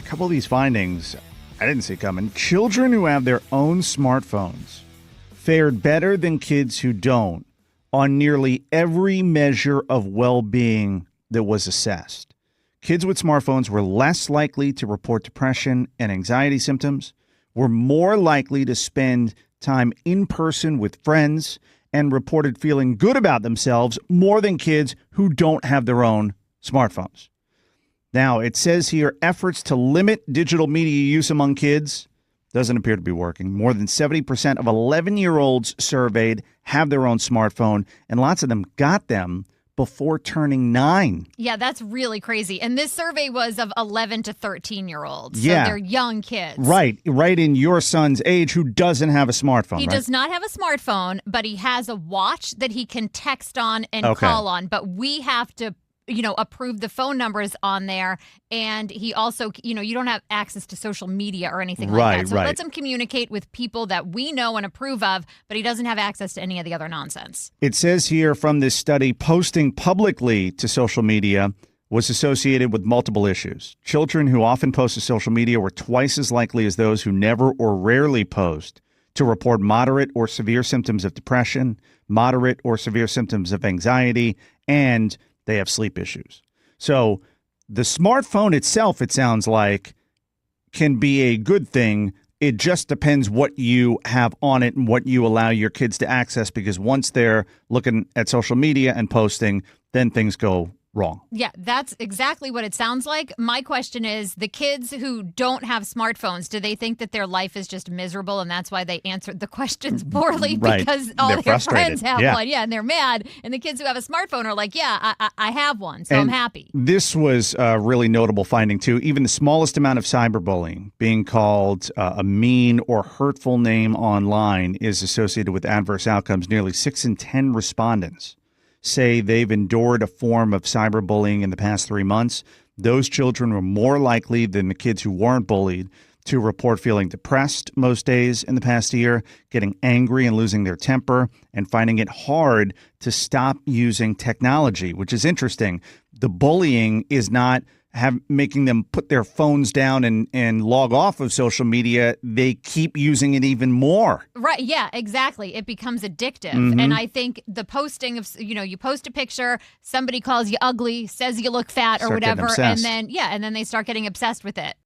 couple of these findings I didn't see coming. Children who have their own smartphones fared better than kids who don't on nearly every measure of well-being that was assessed. Kids with smartphones were less likely to report depression and anxiety symptoms, were more likely to spend time in person with friends, and reported feeling good about themselves more than kids who don't have their own smartphones. Now, it says here, efforts to limit digital media use among kids doesn't appear to be working. More than 70% of 11-year-olds surveyed have their own smartphone, and lots of them got them before turning 9. Yeah, that's really crazy. And this survey was of 11 to 13-year-olds. Yeah. So they're young kids. Right in your son's age who doesn't have a smartphone, He right? does not have a smartphone, but he has a watch that he can text on and Okay. call on. But we have to approve the phone numbers on there. And he also, you don't have access to social media or anything like that. So it lets him communicate with people that we know and approve of, but he doesn't have access to any of the other nonsense. It says here from this study, posting publicly to social media was associated with multiple issues. Children who often post to social media were twice as likely as those who never or rarely post to report moderate or severe symptoms of depression, moderate or severe symptoms of anxiety, and they have sleep issues. So the smartphone itself, it sounds like, can be a good thing. It just depends what you have on it and what you allow your kids to access, because once they're looking at social media and posting, then things go wrong. Yeah, that's exactly what it sounds like. My question is, the kids who don't have smartphones, do they think that their life is just miserable and that's why they answered the questions poorly? Right. Because all They're their frustrated. friends have Yeah. one. Yeah, and they're mad. And the kids who have a smartphone are like, yeah, I have one, so I'm happy. This was a really notable finding, too. Even the smallest amount of cyberbullying, being called a mean or hurtful name online, is associated with adverse outcomes. Nearly 6 in 10 respondents say they've endured a form of cyberbullying in the past 3 months. Those children were more likely than the kids who weren't bullied to report feeling depressed most days in the past year, getting angry and losing their temper, and finding it hard to stop using technology, which is interesting. The bullying is not making them put their phones down and log off of social media. They keep using it even more. Right. Yeah, exactly. It becomes addictive. Mm-hmm. And I think the posting of, you post a picture, somebody calls you ugly, says you look fat or Start getting whatever. obsessed. And then they start getting obsessed with it.